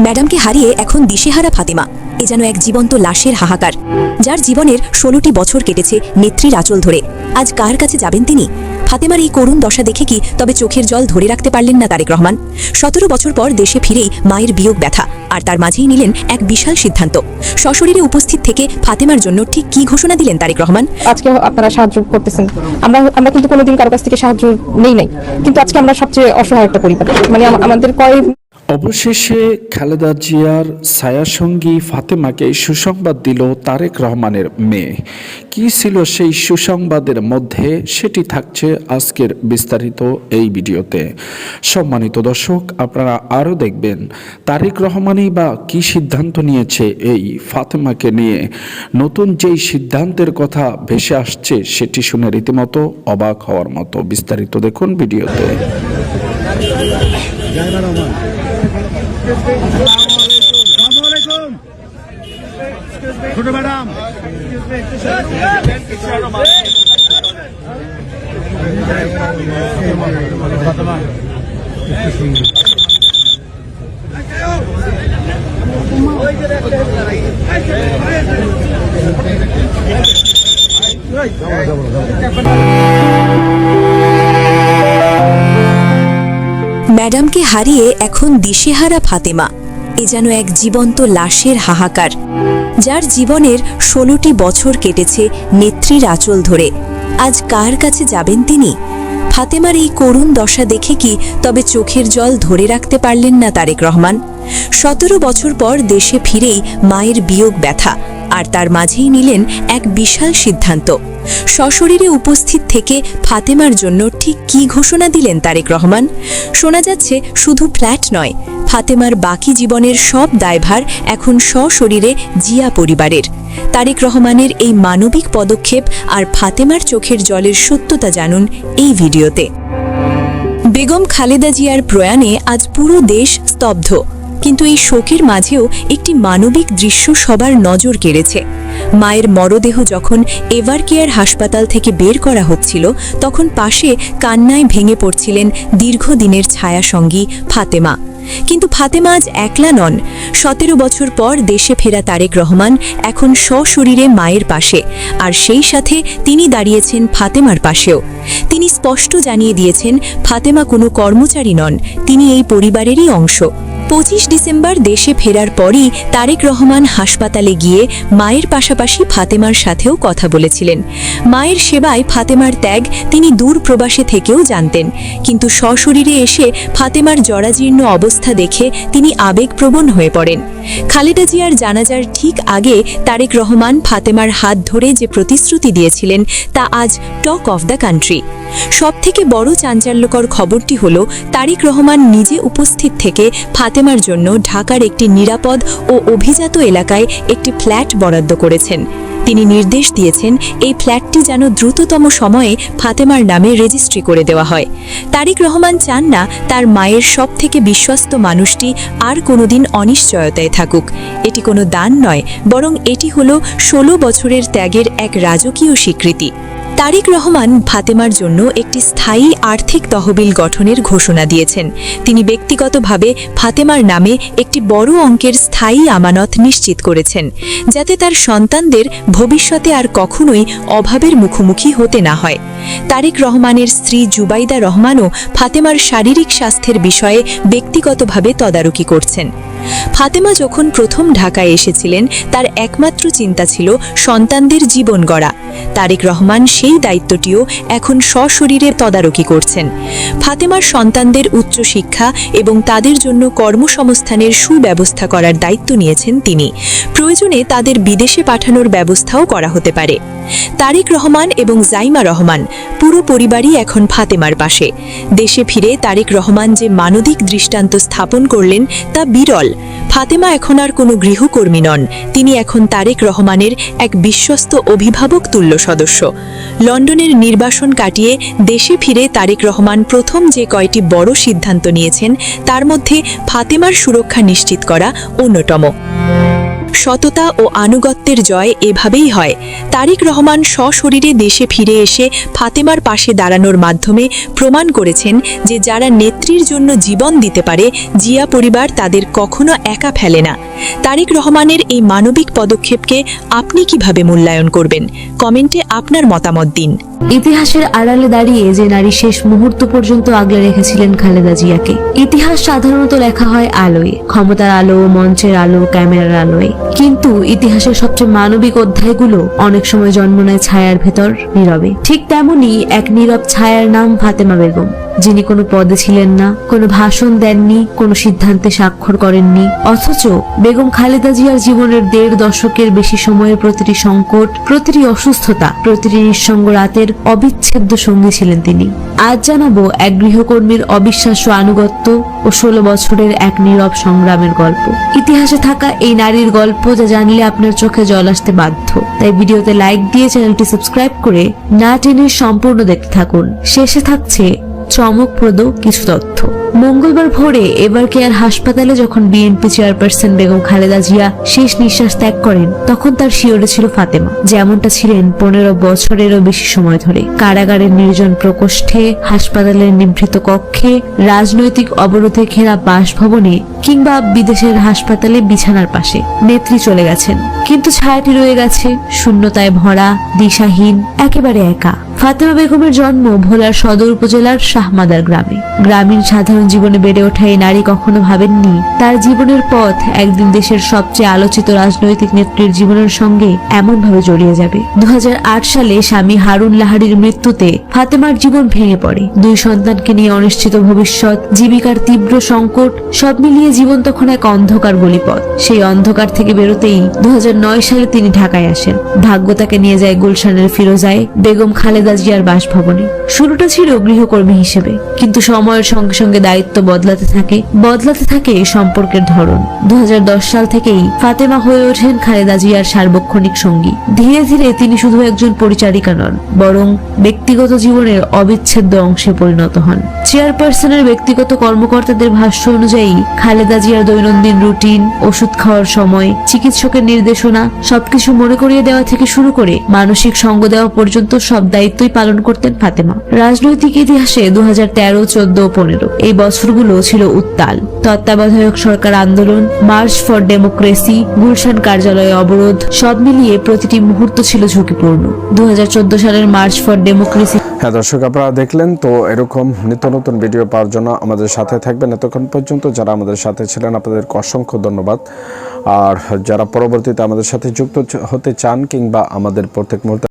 ম্যাডামকে হারিয়ে এখন দিশেহারা ফাতেমা। এ যেন এক জীবন্ত লাশের হাহাকার। যার জীবনের 16টি বছর কেটেছে নেত্রীর আঁচল ধরে, আজ কার কাছে যাবেন তিনি? ফাতেমার এই করুণ দশা দেখে কি তবে চোখের জল ধরে রাখতে পারলেন না তারেক রহমান? 17 বছর পর দেশে ফিরেই মায়ের বিয়োগ ব্যথা, আর তার মাঝেই নিলেন এক বিশাল সিদ্ধান্ত। সশরীরে উপস্থিত থেকে ফাতেমার জন্য ঠিক কি ঘোষণা দিলেন তারেক রহমান? আজকে আপনারা সাহায্য করতেছেন, আমরা কিন্তু কোনোদিন কারো কাছ থেকে সাহায্য নেই, কিন্তু আজকে আমরা সবচেয়ে অসহায় একটা পরিবার। মানে আমাদের অবশেষে খালেদা জিয়ার ছায়াসঙ্গী ফাতেমাকে সুসংবাদ দিল তারেক রহমানের মেয়ে। কি ছিল সেই সুসংবাদের মধ্যে, সেটি থাকছে আজকের বিস্তারিত এই ভিডিওতে। সম্মানিত দর্শক, আপনারা আরও দেখবেন তারেক রহমানই বা কি সিদ্ধান্ত নিয়েছে এই ফাতেমাকে নিয়ে। নতুন যেই সিদ্ধান্তের কথা ভেসে আসছে সেটি শুনে রীতিমতো অবাক হওয়ার মতো। বিস্তারিত দেখুন ভিডিওতে। ম্যাডাম ম্যাডামকে হারিয়ে এখন দিশেহারা ফাতেমা। এ যেন এক জীবন্ত লাশের হাহাকার। যার জীবনের 16টি বছর কেটেছে নেত্রীর আঁচল ধরে, আজ কার কাছে যাবেন তিনি? ফাতেমার এই করুণ দশা দেখে কি তবে চোখের জল ধরে রাখতে পারলেন না তারেক রহমান? 17 বছর পর দেশে ফিরেই মায়ের বিয়োগ ব্যথা, আর তার মাঝেই নিলেন এক বিশাল সিদ্ধান্ত। সশরীরে উপস্থিত থেকে ফাতেমার জন্য ঠিক কি ঘোষণা দিলেন তারেক রহমান? শোনা যাচ্ছে শুধু ফ্ল্যাট নয়, ফাতেমার বাকি জীবনের সব দায়ভার এখন সশরীরে জিয়া পরিবারের। তারেক রহমানের এই মানবিক পদক্ষেপ আর ফাতেমার চোখের জলের সত্যতা জানুন এই ভিডিওতে। বেগম খালেদা জিয়ার প্রয়াণে আজ পুরো দেশ স্তব্ধ, কিন্তু এই শোকের মাঝেও একটি মানবিক দৃশ্য সবার নজর কেড়েছে। মায়ের মরদেহ যখন এভারকেয়ার হাসপাতাল থেকে বের করা হচ্ছিল, তখন পাশে কান্নায় ভেঙে পড়ছিলেন দীর্ঘদিনের ছায়াসঙ্গী ফাতেমা। কিন্তু ফাতেমা আজ একলা নন। 17 বছর পর দেশে ফেরা তারেক রহমান এখন সশরীরে মায়ের পাশে, আর সেই সাথে তিনি দাঁড়িয়েছেন ফাতেমার পাশেও। তিনি স্পষ্ট জানিয়ে দিয়েছেন, ফাতেমা কোনো কর্মচারী নন, তিনি এই পরিবারেরই অংশ। 25 ডিসেম্বর দেশে ফেরার পরই তারেক রহমান হাসপাতালে গিয়ে মায়ের পাশাপাশি ফাতেমার সাথেও কথা বলেছিলেন। মায়ের সেবায় ফাতেমার ত্যাগ তিনি দূর প্রবাসে থেকেও জানতেন, কিন্তু সশরীরে এসে ফাতেমার জরাজীর্ণ অবস্থা দেখে তিনি আবেগপ্রবণ হয়ে পড়েন। খালেদা জিয়ার জানাজার ঠিক আগে তারেক রহমান ফাতেমার হাত ধরে যে প্রতিশ্রুতি দিয়েছিলেন তা আজ টক অফ দ্য কান্ট্রি। সবথেকে বড় চাঞ্চল্যকর খবরটি হল, তারেক রহমান নিজে উপস্থিত থেকে ফাতেমার জন্য ঢাকার একটি নিরাপদ ও অভিজাত এলাকায় একটি ফ্ল্যাট বরাদ্দ করেছেন। তিনি নির্দেশ দিয়েছেন এই ফ্ল্যাটটি যেন দ্রুততম সময়ে ফাতেমার নামে রেজিস্ট্রি করে দেওয়া হয়। তারেক রহমান চান না তার মায়ের সবথেকে বিশ্বস্ত মানুষটি আর কোনোদিন অনিশ্চয়তায় থাকুক। এটি কোনো দান নয়, বরং এটি হলো 16 বছরের ত্যাগের এক রাজকীয় স্বীকৃতি। তারেক রহমান ফাতেমার জন্য একটি স্থায়ী আর্থিক তহবিল গঠনের ঘোষণা দিয়েছেন। তিনি ব্যক্তিগতভাবে ফাতেমার নামে একটি বড় অঙ্কের স্থায়ী আমানত নিশ্চিত করেছেন, যাতে তার সন্তানদের ভবিষ্যতে আর কখনোই অভাবের মুখোমুখি হতে না হয়। তারেক রহমানের স্ত্রী জুবাইদা রহমানও ফাতেমার শারীরিক স্বাস্থ্যের বিষয়ে ব্যক্তিগতভাবে তদারকি করছেন। ফাতেমা যখন প্রথম ঢাকায় এসেছিলেন, তার একমাত্র চিন্তা ছিল সন্তানদের জীবন গড়া। তারেক রহমান সেই দায়িত্বটিও এখন সশরীরে তদারকি করছেন। ফাতেমার সন্তানদের উচ্চশিক্ষা এবং তাদের জন্য কর্মসংস্থানের সুব্যবস্থা করার দায়িত্ব নিয়েছেন তিনি। প্রয়োজনে তাদের বিদেশে পাঠানোর ব্যবস্থাও করা হতে পারে। তারেক রহমান এবং জাইমা রহমান পুরো পরিবারই এখন ফাতেমার পাশে। দেশে ফিরে তারেক রহমান যে মানবিক দৃষ্টান্ত স্থাপন করলেন তা বিরল। ফাতেমা এখন আর কোনো গৃহকর্মী নন, তিনি এখন তারেক রহমানের এক বিশ্বস্ত অভিভাবক তুল্য সদস্য। লন্ডনের নির্বাসন কাটিয়ে দেশে ফিরে তারেক রহমান প্রথম যে কয়টি বড় সিদ্ধান্ত নিয়েছেন তার মধ্যে ফাতেমার সুরক্ষা নিশ্চিত করা অন্যতম। সততা ও আনুগত্যের জয় এভাবেই হয়। তারেক রহমান সশরীরে দেশে ফিরে এসে ফাতেমার পাশে দাঁড়ানোর মাধ্যমে প্রমাণ করেছেন যে যারা নেত্রীর জন্য জীবন দিতে পারে, জিয়া পরিবার তাদের কখনো একা ফেলে না। তারেক রহমানের এই মানবিক পদক্ষেপকে আপনি কিভাবে মূল্যায়ন করবেন? কমেন্টে আপনার মতামত দিন। ইতিহাসের আড়ালে দাঁড়িয়ে যে নারী শেষ মুহূর্ত পর্যন্ত আগলে রেখেছিলেন খালেদা জিয়াকে। ইতিহাস সাধারণত লেখা হয় আলোয়, ক্ষমতার আলো, মঞ্চের আলো, ক্যামেরার আলোয়, কিন্তু ইতিহাসের সবচেয়ে মানবিক অধ্যায়গুলো অনেক সময় জন্ম নেয় ছায়ার ভেতর, নীরবে। ঠিক তেমনই এক নীরব ছায়ার নাম ফাতেমা বেগম, যিনি কোনো পদে ছিলেন না, কোনো ভাষণ দেননি, কোনো সিদ্ধান্তে স্বাক্ষর করেননি, অথচ বেগম খালেদা জিয়ার জীবনের 1.5 দশকের বেশি সময়ের প্রতিটি সংকট, প্রতিটি অসুস্থতা, প্রতিটি নিঃসঙ্গ রাতের অবিচ্ছেদ্য সঙ্গী ছিলেন তিনি। আজ জানাবো এক গৃহকর্মীর অবিশ্বাস্য আনুগত্য ও 16 বছরের এক নীরব সংগ্রামের গল্প। ইতিহাসে থাকা এই নারীর গল্প যা জানলে আপনার চোখে জল আসতে বাধ্য। তাই ভিডিওতে লাইক দিয়ে চ্যানেলটি সাবস্ক্রাইব করে না টেনে সম্পূর্ণ দেখতে থাকুন। শেষে থাকছে চমকপ্রদ কিছু তথ্য। মঙ্গলবার ভোরে এভার কেয়ার হাসপাতালে যখন বিএনপি চেয়ারপারসন বেগম খালেদা জিয়া শেষ নিঃশ্বাস ত্যাগ করেন, তখন তার শিয়রে ছিল ফাতেমা, যেমনটা ছিলেন 15 বছরেরও বেশি সময় ধরে। কারাগারের নির্জন প্রকোষ্ঠে, হাসপাতালের নিভৃত কক্ষে, রাজনৈতিক অবরোধে ঘেরা বাসভবনে কিংবা বিদেশের হাসপাতালে বিছানার পাশে নেত্রী চলে গেছেন, কিন্তু ছায়াটি রয়ে গেছে শূন্যতায় ভরা, দিশাহীন, একেবারে একা। ফাতেমা বেগমের জন্ম ভোলার সদর উপজেলার শাহমাদার গ্রামে। গ্রামীণ সাধারণ জীবনে বেড়ে ওঠা এই নারী কখনো ভাবেননি তার জীবনের পথ একদিন দেশের সবচেয়ে আলোচিত রাজনৈতিক নেত্রীর জীবনের সঙ্গে এমনভাবে জড়িয়ে যাবে। 2008 সালে স্বামী হারুন লাহারীর মৃত্যুতে ফাতেমার জীবন ভেঙে পড়ে। 2 সন্তানকে নিয়ে অনিশ্চিত ভবিষ্যৎ, জীবিকার তীব্র সংকট, সব মিলিয়ে জীবন তখন এক অন্ধকার গলিপথ। সেই অন্ধকার থেকে বেরোতেই 2009 সালে তিনি ঢাকায় আসেন। ভাগ্য তাকে নিয়ে যায় গুলশানের ফিরোজায় বেগম খালেদা জিয়ার বাসভবনে। শুরুটা ছিল গৃহকর্মী হিসেবে, কিন্তু সময়ের সঙ্গে সঙ্গে দায়িত্ব বদলাতে থাকে সম্পর্কের ধরন। 2010 সাল থেকেই ফাতেমা হয়ে ওঠেন খালেদা জিয়ার সার্বক্ষণিক সঙ্গী। ধীরে ধীরে তিনি শুধু একজন পরিচারিকা নন, বরং ব্যক্তিগত জীবনের অবিচ্ছেদ্য অংশে পরিণত হন। চেয়ারপারসনের ব্যক্তিগত কর্মকর্তাদের ভাষ্য অনুযায়ী খালেদা জিয়ার দৈনন্দিন রুটিন, ওষুধ খাওয়ার সময়, চিকিৎসকের নির্দেশনা সবকিছু মনে করিয়ে দেওয়া থেকে শুরু করে মানসিক সঙ্গ দেওয়া পর্যন্ত সব দায়িত্বই পালন করতেন ফাতেমা। রাজনৈতিক ইতিহাসে 2013, 14 ও 15 এই বছরগুলো ছিল উত্তাল। তত্ত্বাবধায়ক সরকার আন্দোলন, মার্চ ফর ডেমোক্রেসি, গুলশান কার্যালয়ে অবরোধ, সব মিলিয়ে প্রতিটি মুহূর্ত ছিল ঝুঁকিপূর্ণ। 2014 সালের মার্চ ফর ডেমোক্রেসি। হ্যাঁ দর্শক, আপনারা দেখলেন তো। এরকম নিত্য নতুন ভিডিও পাওয়ার জন্য আমাদের সাথে থাকবেন। এতক্ষণ পর্যন্ত যারা আমাদের সাথে ছিলেন আপনাদেরকে অসংখ্য ধন্যবাদ। আর যারা পরবর্তীতে আমাদের সাথে যুক্ত হতে চান কিংবা আমাদের প্রত্যেক মুহূর্তে